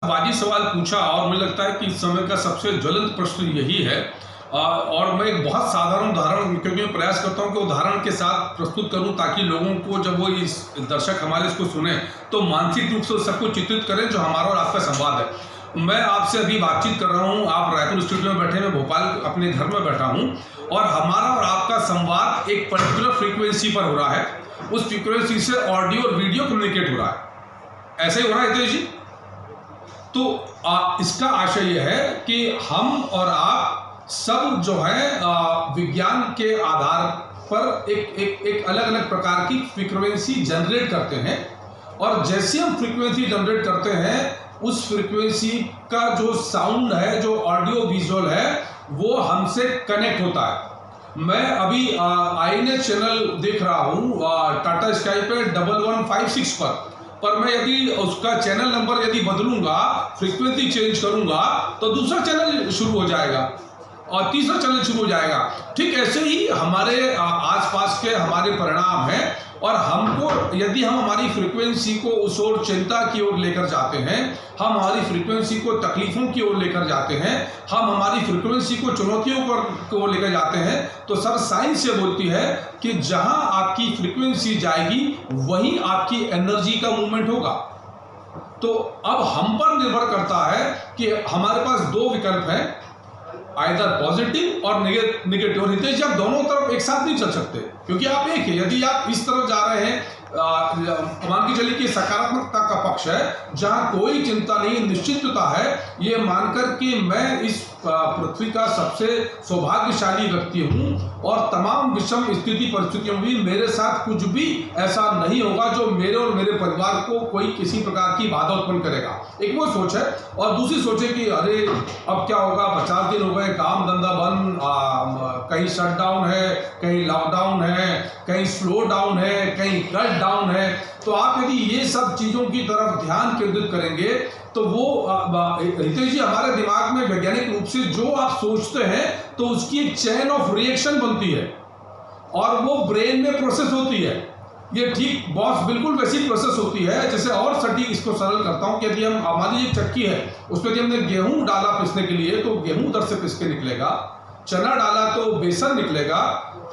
बाजी सवाल पूछा और मुझे लगता है कि इस समय का सबसे ज्वलंत प्रश्न यही है। और मैं एक बहुत साधारण उदाहरण, क्योंकि मैं प्रयास करता हूं कि उदाहरण के साथ प्रस्तुत करूं ताकि लोगों को, जब वो इस दर्शक हमारे इसको सुने तो मानसिक रूप से सबको चित्रित करें जो हमारा और आपका संवाद है। मैं आपसे अभी बातचीत कर रहा हूं, आप रायपुर स्टूडियो में बैठे, मैं भोपाल अपने घर में बैठा हूं, और हमारा और आपका संवाद एक पर्टिकुलर फ्रीक्वेंसी पर हो रहा है। उस फ्रीक्वेंसी से ऑडियो और वीडियो कम्युनिकेट हो रहा है। ऐसे ही हो रहा है हितेश जी। तो इसका आशय यह है कि हम और आप सब जो है विज्ञान के आधार पर एक अलग अलग प्रकार की फ्रीक्वेंसी जनरेट करते हैं, और जैसे हम फ्रीक्वेंसी जनरेट करते हैं उस फ्रीक्वेंसी का जो साउंड है, जो ऑडियो विजुअल है, वो हमसे कनेक्ट होता है। मैं अभी INA चैनल देख रहा हूँ टाटा स्काई पे 1156 पर मैं यदि उसका चैनल नंबर यदि बदलूंगा, फ्रीक्वेंसी चेंज करूंगा, तो दूसरा चैनल शुरू हो जाएगा और तीसरा चैनल शुरू हो जाएगा। ठीक ऐसे ही हमारे आसपास के हमारे परिणाम हैं, और हमको यदि हम हमारी फ्रीक्वेंसी को उस ओर चिंता की ओर लेकर जाते हैं, हम हमारी फ्रीक्वेंसी को तकलीफों की ओर लेकर जाते हैं, हम हमारी फ्रीक्वेंसी को चुनौतियों को लेकर जाते हैं, तो सर साइंस ये बोलती है कि जहां आपकी फ्रीक्वेंसी जाएगी वहीं आपकी एनर्जी का मूवमेंट होगा। तो अब हम पर निर्भर करता है कि हमारे पास दो विकल्प हैं, आइदर पॉजिटिव और नेगेटिव। हितेश जी, आप दोनों तरफ एक साथ नहीं चल सकते, क्योंकि आप एक है। यदि आप इस तरफ जा रहे हैं, मान के चलिए कि सकारात्मकता का पक्ष है, जहां कोई चिंता नहीं, निश्चितता है, ये मानकर कि मैं इस पृथ्वी का सबसे सौभाग्यशाली व्यक्ति हूं और तमाम विषम स्थिति परिस्थितियों में भी मेरे साथ कुछ भी ऐसा नहीं होगा जो मेरे और मेरे परिवार को कोई किसी प्रकार की बाधा उत्पन्न करेगा। एक वो सोच है, और दूसरी सोच है कि अरे अब क्या होगा, 50 दिन हो गए, काम धंधा बंद, कहीं शटडाउन है, कहीं लॉकडाउन है, कहीं स्लो डाउन है, कहीं कट डाउन है। तो आप यदि ये सब चीजों की तरफ ध्यान केंद्रित करेंगे तो वो हितेश जी, हमारे दिमाग में वैज्ञानिक रूप से जो आप सोचते हैं तो उसकी एक चेन ऑफ रिएक्शन बनती है और वो ब्रेन में प्रोसेस होती है। ये ठीक बॉस बिल्कुल वैसी प्रोसेस होती है जैसे, और सटीक इसको सरल करता हूं कि यदि हम, हमारी एक चक्की है, उसमें यदि हमने गेहूं डाला पिसने के लिए तो गेहूं उधर से पिस के निकलेगा, चना डाला तो बेसन निकलेगा,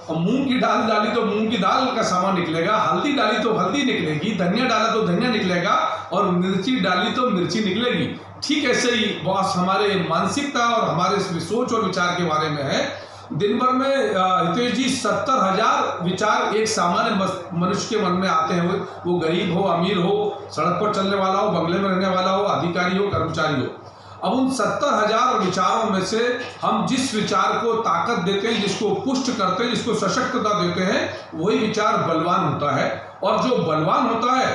और मूंग की दाल डाली तो मूंग की दाल का सामान निकलेगा, हल्दी डाली तो हल्दी निकलेगी, धनिया डाला तो धनिया निकलेगा, और मिर्ची डाली तो मिर्ची निकलेगी। ठीक ऐसे ही बॉस हमारे मानसिकता और हमारे सोच और विचार के बारे में है। दिन भर में हितेश जी 70,000 विचार एक सामान्य मनुष्य के मन में आते हैं, वो गरीब हो, अमीर हो, सड़क पर चलने वाला हो, बंगले में रहने वाला हो, अधिकारी हो, कर्मचारी हो। अब उन 70,000 विचारों में से हम जिस विचार को ताकत देते हैं, जिसको पुष्ट करते हैं, जिसको सशक्तता देते हैं, वही विचार बलवान होता है। और जो बलवान होता है,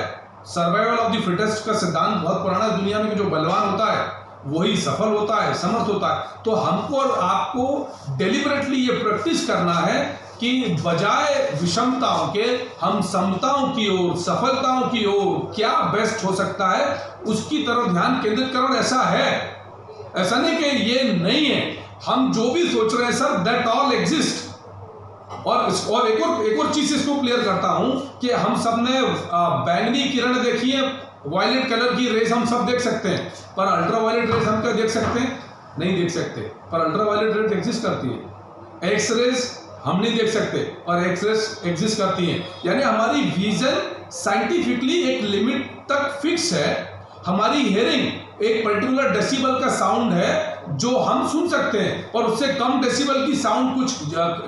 सर्वाइवल ऑफ द फिटेस्ट का सिद्धांत बहुत पुराना दुनिया में, जो बलवान होता है वही सफल होता है, समर्थ होता है। तो हमको और आपको डेलिबरेटली ये प्रैक्टिस करना है कि बजाय विषमताओं के हम समताओं की ओर, सफलताओं की ओर क्या बेस्ट हो सकता है उसकी तरफ ध्यान केंद्रित करो। ऐसा है, ऐसा नहीं कि ये नहीं है, हम जो भी सोच रहे हैं सर, दैट ऑल एग्जिस्ट। और एक और चीज इसको क्लियर करता हूं कि हम सब ने बैंगनी किरण देखी है, वायलेट कलर की रेस हम सब देख सकते हैं, पर अल्ट्रावायलेट रेस हम क्या देख सकते हैं? नहीं देख सकते। पर अल्ट्रावायलेट रेस एग्जिस्ट करती है। एक्स रेस हम नहीं देख सकते और एक्स रेस एग्जिस्ट करती हैं। यानी हमारी विजन साइंटिफिकली एक लिमिट तक फिक्स है। हमारी हियरिंग एक पर्टिकुलर डेसिबल का साउंड है जो हम सुन सकते हैं, और उससे कम डेसिबल की साउंड कुछ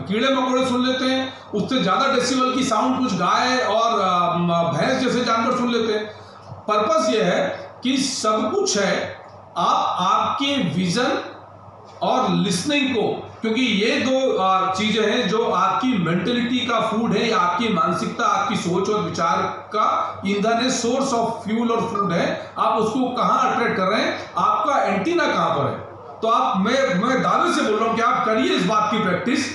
कीड़े मकोड़े सुन लेते हैं, उससे ज्यादा डेसिबल की साउंड कुछ गाय और भैंस जैसे जानवर सुन लेते हैं। पर्पस यह है कि सब कुछ है, आप आपके विजन और लिसनिंग को, क्योंकि ये दो चीजें हैं जो आपकी मेंटेलिटी का फूड है, या आपकी मानसिकता, आपकी सोच और विचार का ईंधन है, सोर्स ऑफ फ्यूल और फूड है। आप उसको कहां अट्रैक्ट कर रहे हैं, आपका एंटीना कहां पर है। तो आप, मैं दावे से बोल रहा हूं कि आप करिए इस बात की प्रैक्टिस